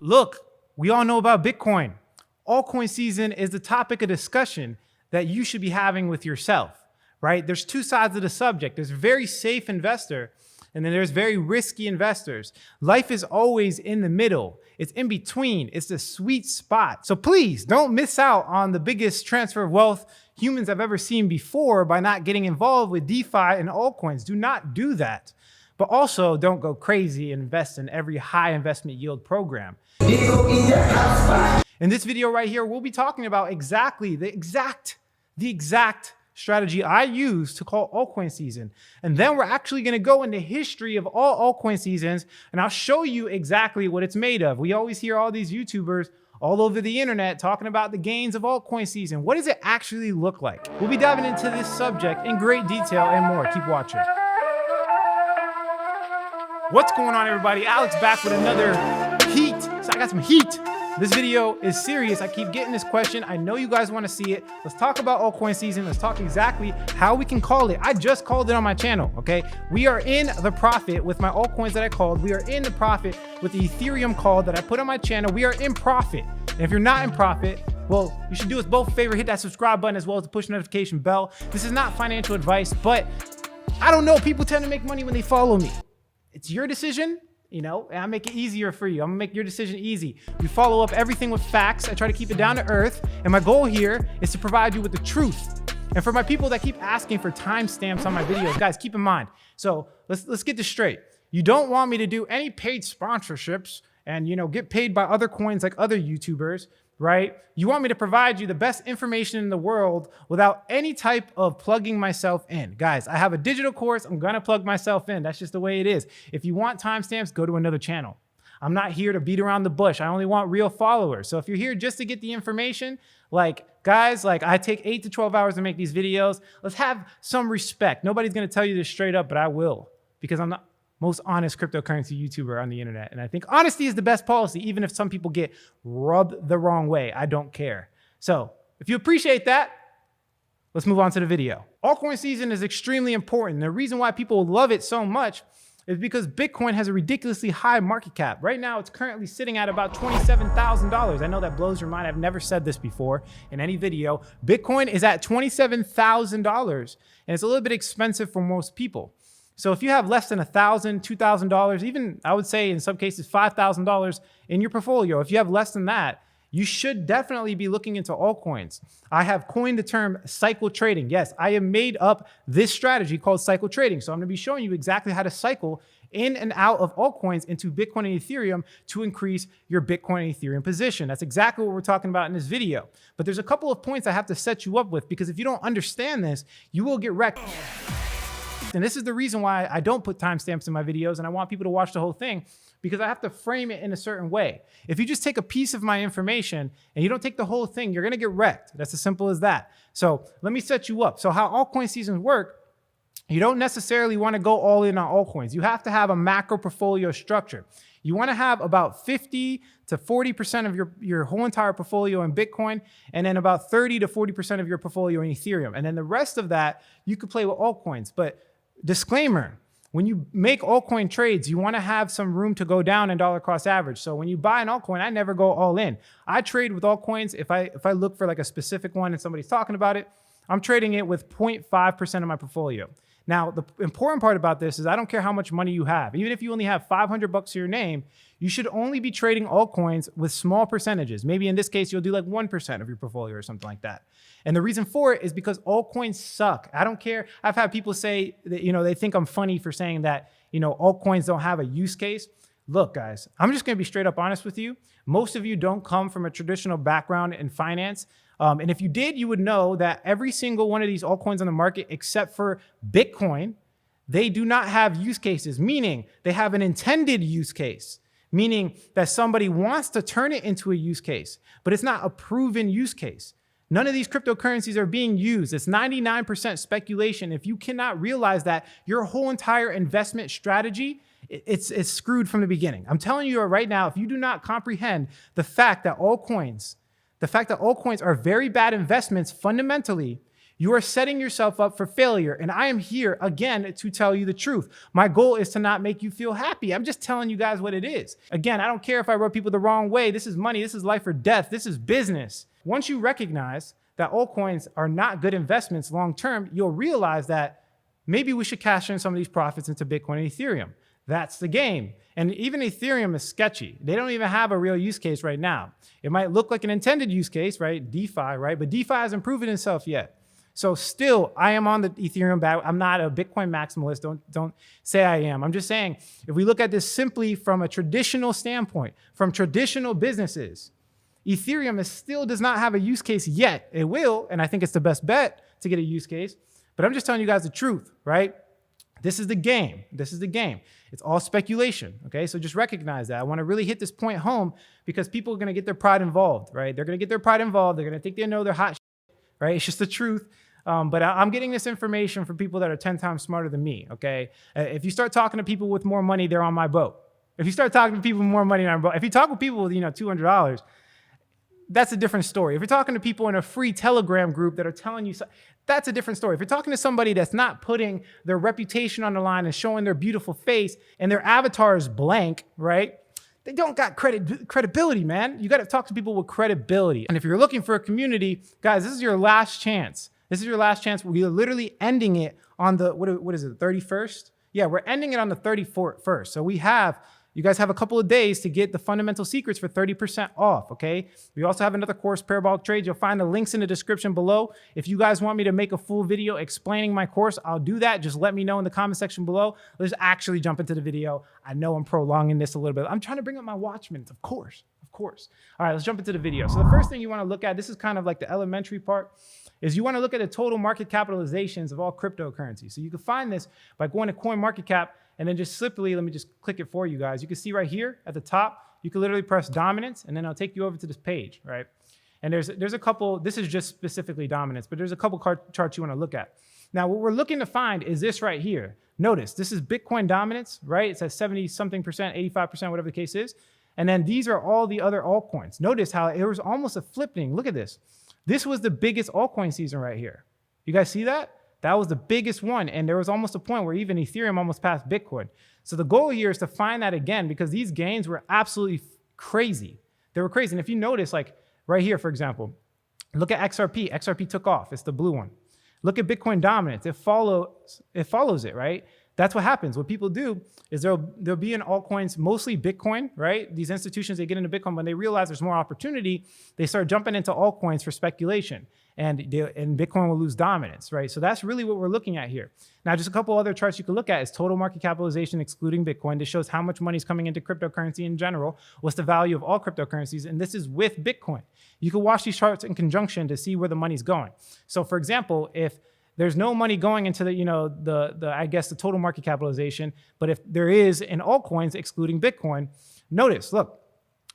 Look, we all know about Bitcoin. Altcoin season is the topic of discussion that you should be having with yourself, right? There's two sides of the subject. There's a very safe investor, and then there's very risky investors. Life is always in the middle. It's in between. It's the sweet spot. So please don't miss out on the biggest transfer of wealth humans have ever seen before by not getting involved with DeFi and altcoins. Do not do that. But also don't go crazy and invest in every high investment yield program. In this video right here, we'll be talking about the exact strategy I use to call altcoin season. And then we're actually going to go into history of all altcoin seasons, and I'll show you exactly what it's made of. We always hear all these YouTubers all over the internet talking about the gains of altcoin season. What does it actually look like? We'll be diving into this subject in great detail and more. Keep watching. What's going on, everybody? Alex back with another heat. So I got some heat. This video is serious. I keep getting this question. I know you guys want to see it. Let's talk about altcoin season. Let's talk exactly how we can call it. I just called it on my channel, okay? We are in the profit with my altcoins that I called. We are in the profit with the Ethereum call that I put on my channel. We are in profit. And if you're not in profit, well, you should do us both a favor. Hit that subscribe button as well as the push notification bell. This is not financial advice, but I don't know. People tend to make money when they follow me. It's your decision. You know, and I make it easier for you. I'm gonna make your decision easy. We follow up everything with facts. I try to keep it down to earth. And my goal here is to provide you with the truth. And for my people that keep asking for timestamps on my videos, guys, keep in mind. So let's get this straight. You don't want me to do any paid sponsorships and, you know, get paid by other coins like other YouTubers, right? You want me to provide you the best information in the world without any type of plugging myself in. Guys, I have a digital course. I'm gonna plug myself in. That's just the way it is. If you want timestamps, go to another channel. I'm not here to beat around the bush. I only want real followers. So if you're here just to get the information, like, guys, like, I take 8 to 12 hours to make these videos. Let's have some respect. Nobody's gonna tell you this straight up, but I will, because I'm not most honest cryptocurrency YouTuber on the internet. And I think honesty is the best policy, even if some people get rubbed the wrong way. I don't care. So if you appreciate that, let's move on to the video. Altcoin season is extremely important. The reason why people love it so much is because Bitcoin has a ridiculously high market cap. Right now, it's currently sitting at about $27,000. I know that blows your mind. I've never said this before in any video. Bitcoin is at $27,000, and it's a little bit expensive for most people. So if you have less than $1,000, $2,000, even I would say in some cases $5,000 in your portfolio, if you have less than that, you should definitely be looking into altcoins. I have coined the term cycle trading. Yes, I have made up this strategy called cycle trading. So I'm going to be showing you exactly how to cycle in and out of altcoins into Bitcoin and Ethereum to increase your Bitcoin and Ethereum position. That's exactly what we're talking about in this video. But there's a couple of points I have to set you up with, because if you don't understand this, you will get wrecked. And this is the reason why I don't put timestamps in my videos, and I want people to watch the whole thing, because I have to frame it in a certain way. If you just take a piece of my information and you don't take the whole thing, you're gonna get wrecked. That's as simple as that. So let me set you up. So how altcoin seasons work, you don't necessarily wanna go all in on altcoins. You have to have a macro portfolio structure. You wanna have about 50 to 40% of your whole entire portfolio in Bitcoin, and then about 30 to 40% of your portfolio in Ethereum. And then the rest of that, you could play with altcoins. But disclaimer, when you make altcoin trades, you want to have some room to go down in dollar cost average. So when you buy an altcoin, I never go all in. I trade with altcoins. If I look for like a specific one and somebody's talking about it, I'm trading it with 0.5% of my portfolio. Now, the important part about this is I don't care how much money you have. Even if you only have 500 bucks to your name, you should only be trading altcoins with small percentages. Maybe in this case, you'll do like 1% of your portfolio or something like that. And the reason for it is because altcoins suck. I don't care. I've had people say that, you know, they think I'm funny for saying that, you know, altcoins don't have a use case. Look, guys, I'm just going to be straight up honest with you. Most of you don't come from a traditional background in finance. And if you did, you would know that every single one of these altcoins on the market, except for Bitcoin, they do not have use cases, meaning they have an intended use case, meaning that somebody wants to turn it into a use case, but it's not a proven use case. None of these cryptocurrencies are being used. It's 99% speculation. If you cannot realize that, your whole entire investment strategy, it's screwed from the beginning. I'm telling you right now, if you do not comprehend the fact that altcoins are very bad investments fundamentally, You are setting yourself up for failure. And I am here again to tell you the truth. My goal is to not make you feel happy. I'm just telling you guys what it is. Again, I don't care if I rub people the wrong way. This is money. This is life or death. This is business. Once you recognize that altcoins are not good investments long-term, you'll realize that maybe we should cash in some of these profits into Bitcoin and Ethereum. That's the game. And even Ethereum is sketchy. They don't even have a real use case right now. It might look like an intended use case, right? DeFi, right? But DeFi hasn't proven itself yet. So still, I am on the Ethereum back. I'm not a Bitcoin maximalist. Don't say I am. I'm just saying, if we look at this simply from a traditional standpoint, from traditional businesses, Ethereum still does not have a use case yet. It will, and I think it's the best bet to get a use case. But I'm just telling you guys the truth, right? This is the game. This is the game. It's all speculation, okay? So just recognize that. I want to really hit this point home because people are going to get their pride involved, right? They're going to get their pride involved. They're going to think they know their hot shit, right? It's just the truth. But I'm getting this information from people that are 10 times smarter than me, okay? If you start talking to people with more money, they're on my boat. If you start talking to people with more money, they're on my boat. If you talk with people with, $200, that's a different story. If you're talking to people in a free Telegram group that are telling you, that's a different story. If you're talking to somebody that's not putting their reputation on the line and showing their beautiful face and their avatar is blank, right? They don't got credibility, man. You got to talk to people with credibility. And if you're looking for a community, guys, this is your last chance. This is your last chance. We're literally ending it on the, what is it, 31st? Yeah, we're ending it on the 31st. So you guys have a couple of days to get the fundamental secrets for 30% off, okay? We also have another course, Parabolic Trades. You'll find the links in the description below. If you guys want me to make a full video explaining my course, I'll do that. Just let me know in the comment section below. Let's actually jump into the video. I know I'm prolonging this a little bit. I'm trying to bring up my watch minutes, of course. All right, let's jump into the video. So the first thing you want to look at, this is kind of like the elementary part, is you want to look at the total market capitalizations of all cryptocurrencies. So you can find this by going to CoinMarketCap and then just simply, let me just click it for you guys. You can see right here at the top, you can literally press dominance and then it'll take you over to this page, right? And there's a couple, this is just specifically dominance, but there's a couple charts you want to look at. Now, what we're looking to find is this right here. Notice, this is Bitcoin dominance, right? It says 70 something percent, 85%, whatever the case is. And then these are all the other altcoins. Notice how it was almost a flipping. Look at this. This was the biggest altcoin season right here. You guys see that? That was the biggest one. And there was almost a point where even Ethereum almost passed Bitcoin. So the goal here is to find that again, because these gains were absolutely crazy. They were crazy. And if you notice, like right here, for example, look at XRP. XRP took off. It's the blue one. Look at Bitcoin dominance. It follows it, right? That's what happens. What people do is there'll be in altcoins, mostly Bitcoin, right? These institutions, they get into Bitcoin. When they realize there's more opportunity, they start jumping into altcoins for speculation. And Bitcoin will lose dominance, right? So that's really what we're looking at here. Now, just a couple other charts you can look at is total market capitalization excluding Bitcoin. This shows how much money is coming into cryptocurrency in general. What's the value of all cryptocurrencies? And this is with Bitcoin. You can watch these charts in conjunction to see where the money's going. So for example, if there's no money going into the I guess the total market capitalization, but if there is in altcoins excluding Bitcoin, notice, look,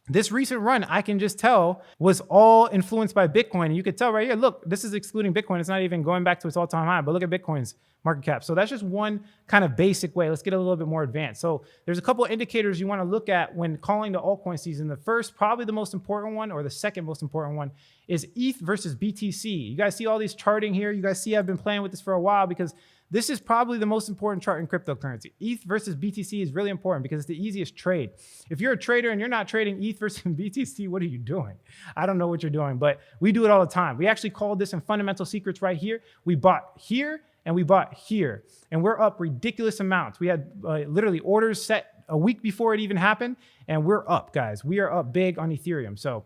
this recent run, I can just tell, was all influenced by Bitcoin. And you could tell right here, look, this is excluding Bitcoin. It's not even going back to its all-time high, but look at Bitcoin's market cap. So that's just one kind of basic way. Let's get a little bit more advanced. So there's a couple of indicators you want to look at when calling the altcoin season. The first, probably the most important one, or the second most important one, is ETH versus BTC. You guys see all these charting here? You guys see I've been playing with this for a while because this is probably the most important chart in cryptocurrency. ETH versus BTC is really important because it's the easiest trade. If you're a trader and you're not trading ETH versus BTC, what are you doing? I don't know what you're doing, but we do it all the time. We actually called this in Fundamental Secrets right here. We bought here and we bought here, and we're up ridiculous amounts. We had literally orders set a week before it even happened, and we're up, guys. We are up big on Ethereum. So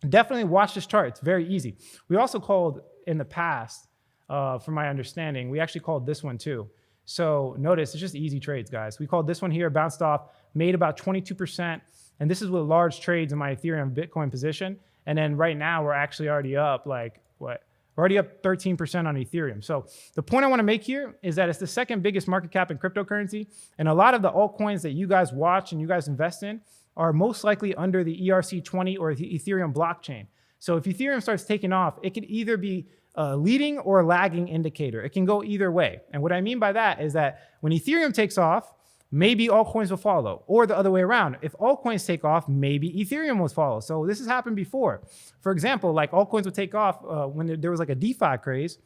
definitely watch this chart. It's very easy. We also called in the past, from my understanding, we actually called this one too. So notice, it's just easy trades, guys. We called this one here, bounced off, made about 22%. And this is with large trades in my Ethereum Bitcoin position. And then right now, we're actually already up like, what? We're already up 13% on Ethereum. So the point I want to make here is that it's the second biggest market cap in cryptocurrency. And a lot of the altcoins that you guys watch and you guys invest in are most likely under the ERC20 or the Ethereum blockchain. So if Ethereum starts taking off, it could either be a leading or lagging indicator. It can go either way. And what I mean by that is that when Ethereum takes off, maybe altcoins will follow, or the other way around. If altcoins take off, maybe Ethereum will follow. So this has happened before. For example, like altcoins would take off when there was like a DeFi craze,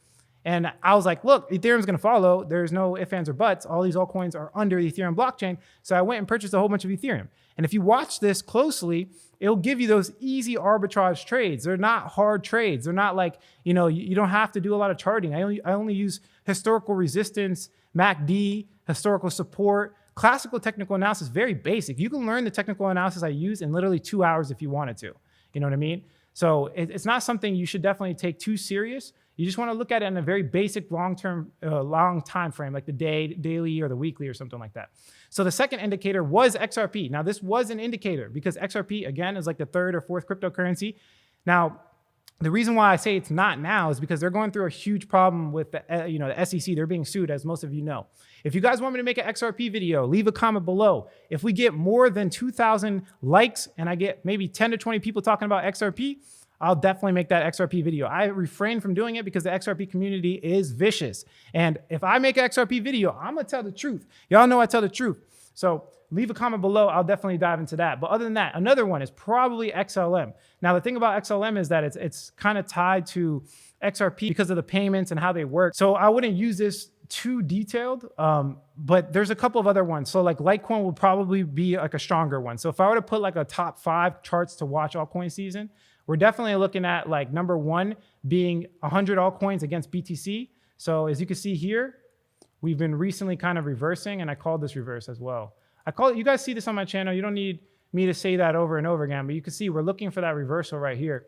And I was like, look, Ethereum's going to follow. There's no ifs, ands, or buts. All these altcoins are under the Ethereum blockchain. So I went and purchased a whole bunch of Ethereum. And if you watch this closely, it'll give you those easy arbitrage trades. They're not hard trades. They're not like, you know, you don't have to do a lot of charting. I only use historical resistance, MACD, historical support, classical technical analysis, very basic. You can learn the technical analysis I use in literally 2 hours if you wanted to. You know what I mean? So it's not something you should definitely take too serious. You just want to look at it in a very basic long-term, long time frame, like the daily or the weekly or something like that. So the second indicator was XRP. Now this was an indicator because XRP, again, is like the third or fourth cryptocurrency. Now, the reason why I say it's not now is because they're going through a huge problem with the, the SEC. They're being sued, as most of you know. If you guys want me to make an XRP video, leave a comment below. If we get more than 2,000 likes and I get maybe 10 to 20 people talking about XRP, I'll definitely make that XRP video. I refrain from doing it because the XRP community is vicious. And if I make an XRP video, I'm gonna tell the truth. Y'all know I tell the truth. So leave a comment below. I'll definitely dive into that. But other than that, another one is probably XLM. Now, the thing about XLM is that it's kind of tied to XRP because of the payments and how they work. So I wouldn't use this too detailed, but there's a couple of other ones. So like Litecoin will probably be like a stronger one. So if I were to put like a top 5 charts to watch altcoin season, we're definitely looking at like number 1 being 100 altcoins against BTC. So as you can see here, we've been recently kind of reversing, and I called this reverse as well. You guys see this on my channel. You don't need me to say that over and over again, but you can see we're looking for that reversal right here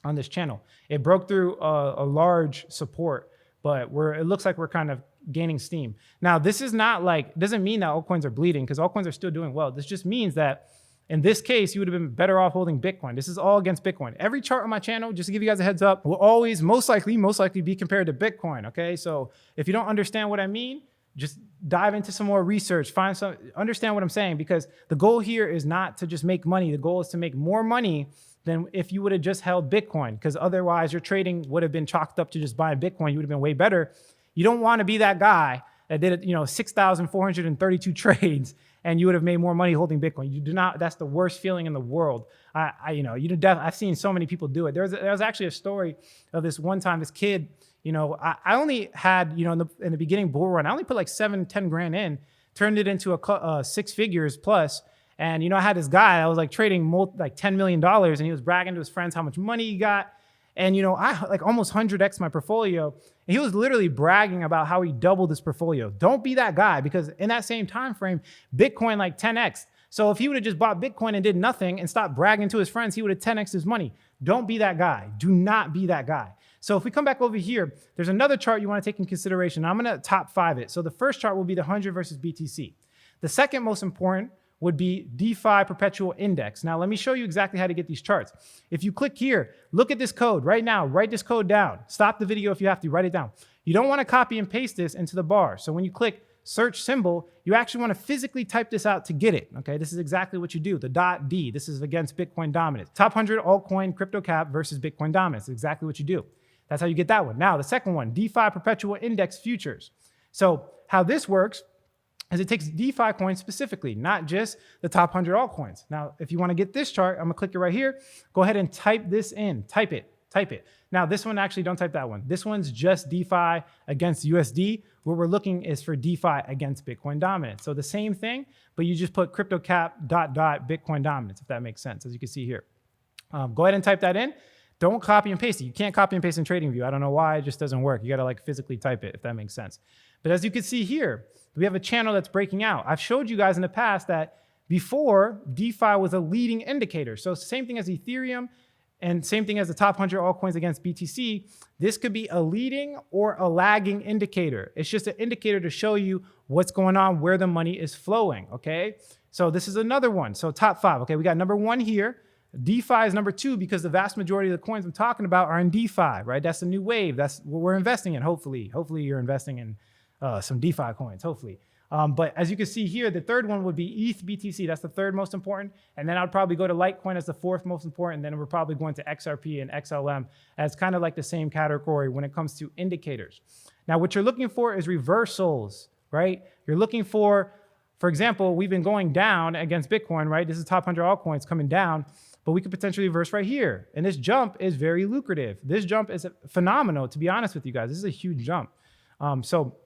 on this channel. It broke through a large support, but it looks like we're kind of gaining steam. Now, this is not like, doesn't mean that altcoins are bleeding because altcoins are still doing well. This just means that in this case, you would have been better off holding Bitcoin. This is all against Bitcoin. Every chart on my channel, just to give you guys a heads up, will always most likely be compared to Bitcoin, okay? So if you don't understand what I mean, just dive into some more research, understand what I'm saying, because the goal here is not to just make money. The goal is to make more money than if you would have just held Bitcoin, because otherwise your trading would have been chalked up to just buying Bitcoin. You would have been way better. You don't want to be that guy that did 6,432 trades and you would have made more money holding Bitcoin. You do not. That's the worst feeling in the world. I've seen so many people do it. There was actually a story of this one time, this kid, I only had, in the beginning bull run, I only put like 7-10 grand in, turned it into a 6 figures plus. And, I had this guy, I was like trading like $10 million and he was bragging to his friends how much money he got. And, I like almost 100x my portfolio. And he was literally bragging about how he doubled his portfolio. Don't be that guy, because in that same time frame, Bitcoin like 10x. So if he would have just bought Bitcoin and did nothing and stopped bragging to his friends, he would have 10x his money. Don't be that guy. Do not be that guy. So if we come back over here, there's another chart you want to take in consideration. I'm going to top 5 it. So the first chart will be the 100 versus BTC. The second most important would be DeFi perpetual index. Now, let me show you exactly how to get these charts. If you click here, look at this code right now, write this code down. Stop the video if you have to, write it down. You don't want to copy and paste this into the bar. So when you click search symbol, you actually want to physically type this out to get it. Okay, this is exactly what you do. The .D, this is against Bitcoin dominance. Top 100 altcoin crypto cap versus Bitcoin dominance. Exactly what you do. That's how you get that one. Now, the second one, DeFi perpetual index futures. So how this works is it takes DeFi coins specifically, not just the top 100 altcoins. Now, if you want to get this chart, I'm going to click it right here. Go ahead and type this in. Type it. Now, this one, actually, don't type that one. This one's just DeFi against USD. What we're looking is for DeFi against Bitcoin dominance. So the same thing, but you just put crypto cap ... Bitcoin dominance, if that makes sense, as you can see here. Go ahead and type that in. Don't copy and paste it. You can't copy and paste in TradingView. I don't know why, it just doesn't work. You got to like physically type it, if that makes sense. But as you can see here, we have a channel that's breaking out. I've showed you guys in the past that before, DeFi was a leading indicator. So it's the same thing as Ethereum and same thing as the top 100 altcoins against BTC. This could be a leading or a lagging indicator. It's just an indicator to show you what's going on, where the money is flowing, okay? So this is another one. So top 5, okay? We got number 1 here. DeFi is number 2 because the vast majority of the coins I'm talking about are in DeFi, right? That's the new wave. That's what we're investing in, hopefully. Hopefully you're investing in some DeFi coins, hopefully. But as you can see here, the third one would be ETH BTC. That's the third most important. And then I'd probably go to Litecoin as the 4th most important. And then we're probably going to XRP and XLM as kind of like the same category when it comes to indicators. Now, what you're looking for is reversals, right? You're looking for example, we've been going down against Bitcoin, right? This is top 100 altcoins coming down. but we could potentially reverse right here. And this jump is very lucrative. This jump is phenomenal, to be honest with you guys. This is a huge jump. So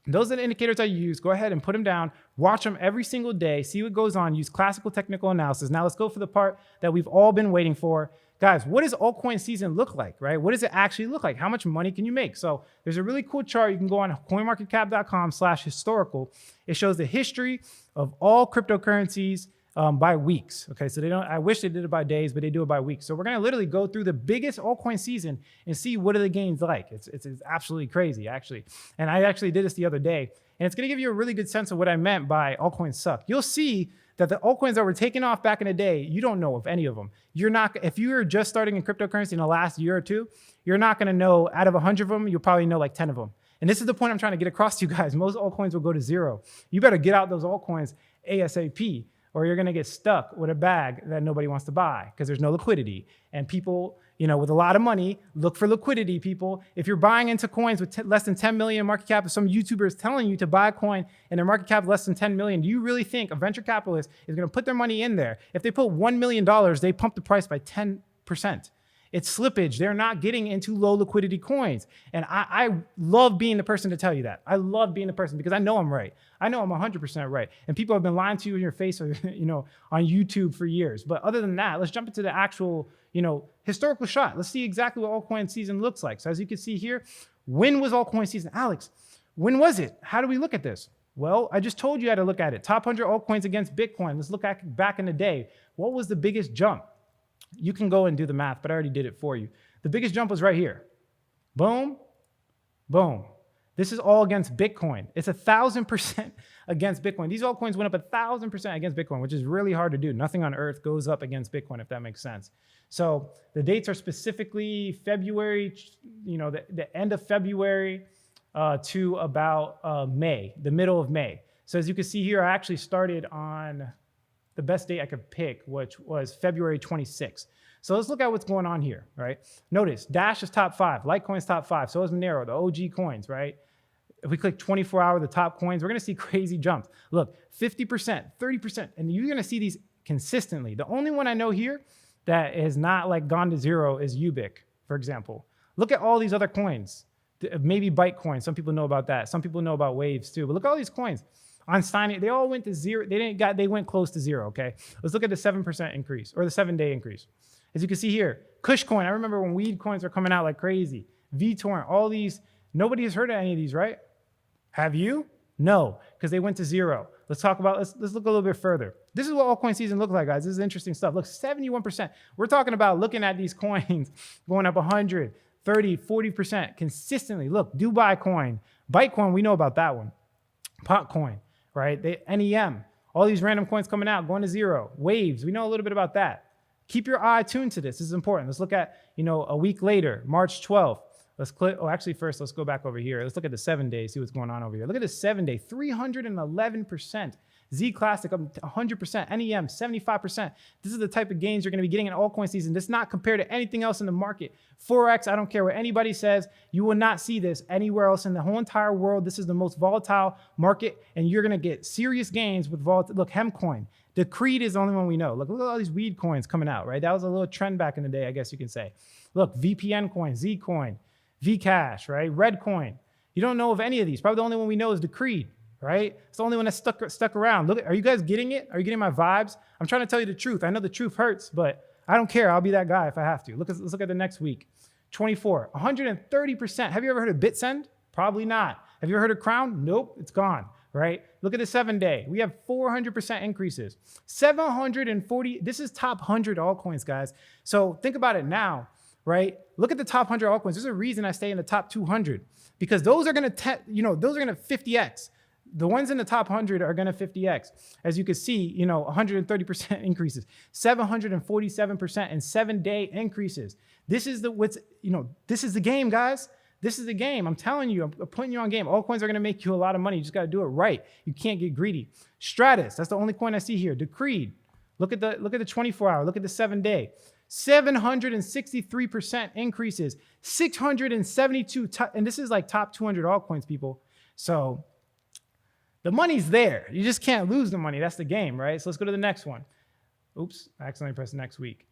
those are the indicators I use. Go ahead and put them down. Watch them every single day. See what goes on. Use classical technical analysis. Now let's go for the part that we've all been waiting for. Guys, what does altcoin season look like, right? What does it actually look like? How much money can you make? So there's a really cool chart. You can go on coinmarketcap.com/historical. It shows the history of all cryptocurrencies by weeks. Okay, so I wish they did it by days, but they do it by weeks. So we're gonna literally go through the biggest altcoin season and see what are the gains like. It's absolutely crazy, actually. And I actually did this the other day, and it's gonna give you a really good sense of what I meant by altcoins suck. You'll see that the altcoins that were taking off back in the day, you don't know of any of them. If you're just starting in cryptocurrency in the last year or two, you're not gonna know, out of 100 of them, you'll probably know like 10 of them. And this is the point I'm trying to get across to you guys. Most altcoins will go to zero. You better get out those altcoins ASAP, or you're gonna get stuck with a bag that nobody wants to buy because there's no liquidity. And people, with a lot of money, look for liquidity, people. If you're buying into coins with less than 10 million market cap, if some YouTuber is telling you to buy a coin and their market cap is less than 10 million, do you really think a venture capitalist is gonna put their money in there? If they put $1 million, they pump the price by 10%. It's slippage. They're not getting into low liquidity coins. And I love being the person to tell you that. I love being the person because I know I'm right. I know I'm 100% right. And people have been lying to you in your face, on YouTube for years. But other than that, let's jump into the actual, historical shot. Let's see exactly what altcoin season looks like. So as you can see here, when was altcoin season? Alex, when was it? How do we look at this? Well, I just told you how to look at it. Top 100 altcoins against Bitcoin. Let's look at back in the day. What was the biggest jump? You can go and do the math, but I already did it for you. The biggest jump was right here. Boom, boom. This is all against Bitcoin. It's 1,000% against Bitcoin. These altcoins went up 1,000% against Bitcoin, which is really hard to do. Nothing on earth goes up against Bitcoin, if that makes sense. So the dates are specifically February, the end of February to about May, the middle of May. So as you can see here, I actually started on the best date I could pick, which was February 26th. So let's look at what's going on here, right? Notice Dash is top 5, Litecoin's top 5, so is Monero, the OG coins, right? If we click 24-hour, the top coins, we're gonna see crazy jumps. Look, 50%, 30%, and you're gonna see these consistently. The only one I know here that has not gone to zero is Ubiq, for example. Look at all these other coins. Maybe Bytecoin, some people know about that. Some people know about Waves too, but look at all these coins. On Stein, they all went to zero. They went close to zero, okay? Let's look at the 7% increase, or the 7-day increase. As you can see here, Kushcoin, I remember when weed coins were coming out like crazy. VTorrent, all these, nobody has heard of any of these, right? Have you? No, because they went to zero. Let's look a little bit further. This is what altcoin season looks like, guys. This is interesting stuff. Look, 71%. We're talking about looking at these coins going up 100, 30, 40% consistently. Look, Dubai coin, Bytecoin, we know about that one. Potcoin. Right? NEM, all these random coins coming out, going to zero. Waves, we know a little bit about that. Keep your eye tuned to this. This is important. Let's look at, a week later, March 12th. Let's click, actually first, let's go back over here. Let's look at the 7 days, see what's going on over here. Look at the 7 day, 311%. Z Classic up 100%, NEM 75%. This is the type of gains you're gonna be getting in altcoin season. This is not compared to anything else in the market. Forex, I don't care what anybody says, you will not see this anywhere else in the whole entire world. This is the most volatile market, and you're gonna get serious gains with volatile. Look, Hemcoin, Decreed is the only one we know. Look at all these weed coins coming out, right? That was a little trend back in the day, I guess you can say. Look, VPN coin, Zcoin, Vcash, right? Redcoin. You don't know of any of these. Probably the only one we know is Decreed. Right? It's the only one that's stuck around. Look, are you guys getting it? Are you getting my vibes? I'm trying to tell you the truth. I know the truth hurts, but I don't care. I'll be that guy if I have to. Let's look at the next week. 24, 130%. Have you ever heard of BitSend? Probably not. Have you ever heard of Crown? Nope, it's gone, right? Look at the 7 day. We have 400% increases. 740, this is top 100 altcoins, guys. So think about it now, right? Look at the top 100 altcoins. There's a reason I stay in the top 200 because those are going to, those are going to 50x. The ones in the top 100 are going to 50x. As you can see, 130% increases, 747% and 7 day increases. This is this is the game, guys. This is the game. I'm telling you, I'm putting you on game. Altcoins are going to make you a lot of money. You just got to do it right. You can't get greedy. Stratus, that's the only coin I see here. Decreed. Look at the 24-hour. Look at the 7 day. 763% increases. 672, and this is like top 200 altcoins, people. So the money's there. You just can't lose the money. That's the game, right? So let's go to the next one. Oops, I accidentally pressed next week.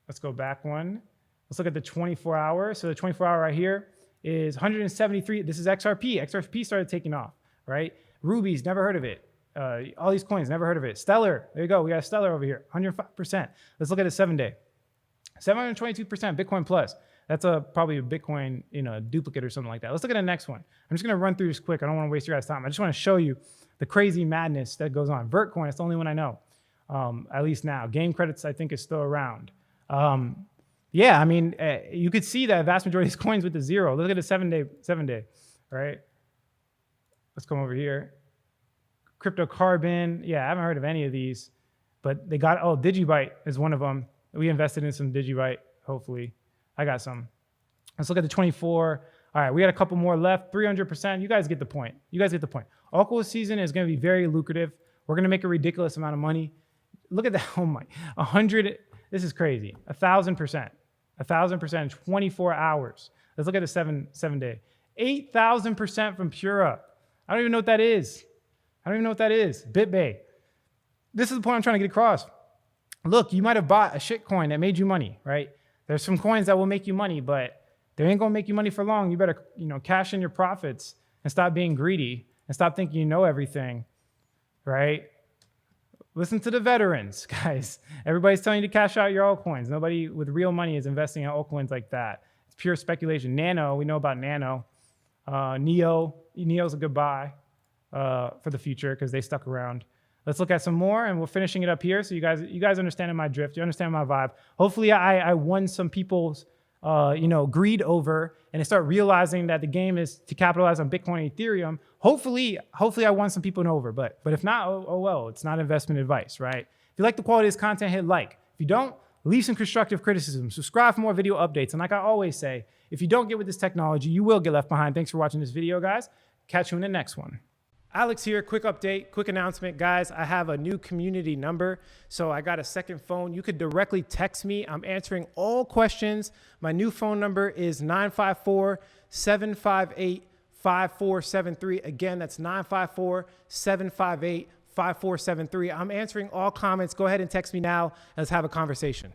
Let's go back one. Let's look at the 24 hour. So the 24 hour right here is 173. This is XRP. XRP started taking off, right? Rubies, never heard of it. All these coins, never heard of it. Stellar, there you go. We got Stellar over here, 105%. Let's look at a 7-day. 722% Bitcoin Plus. That's probably a Bitcoin, duplicate or something like that. Let's look at the next one. I'm just gonna run through this quick. I don't want to waste your guys' time. I just want to show you the crazy madness that goes on. Vertcoin, it's the only one I know, at least now. Game credits, I think, is still around. Yeah, I mean, you could see that vast majority of these coins with the zero. Look at the 7-day, right? Let's come over here. Cryptocarbon, yeah, I haven't heard of any of these, but they got, Digibyte is one of them. We invested in some Digibyte, hopefully. I got some. Let's look at the 24. All right, we got a couple more left, 300%. You guys get the point. Altcoin season is gonna be very lucrative. We're gonna make a ridiculous amount of money. Look at that, 100, this is crazy. 1,000%, 1,000% in 24 hours. Let's look at the 7-day. 8,000% from Pura. I don't even know what that is. BitBay. This is the point I'm trying to get across. Look, you might have bought a shit coin that made you money, right? There's some coins that will make you money, but they ain't gonna make you money for long. You better, cash in your profits and stop being greedy and stop thinking you know everything, right? Listen to the veterans, guys. Everybody's telling you to cash out your altcoins. Nobody with real money is investing in altcoins like that. It's pure speculation. Nano, we know about Nano. Neo's a good buy for the future because they stuck around. Let's look at some more, and we're finishing it up here. So you guys understand my drift. You understand my vibe. Hopefully, I won some people's, greed over, and they start realizing that the game is to capitalize on Bitcoin and Ethereum. Hopefully, I won some people over. But if not, oh well. It's not investment advice, right? If you like the quality of this content, hit like. If you don't, leave some constructive criticism. Subscribe for more video updates. And like I always say, if you don't get with this technology, you will get left behind. Thanks for watching this video, guys. Catch you in the next one. Alex here, quick update, quick announcement. Guys, I have a new community number, so I got a second phone. You could directly text me. I'm answering all questions. My new phone number is 954-758-5473. Again, that's 954-758-5473. I'm answering all comments. Go ahead and text me now. Let's have a conversation.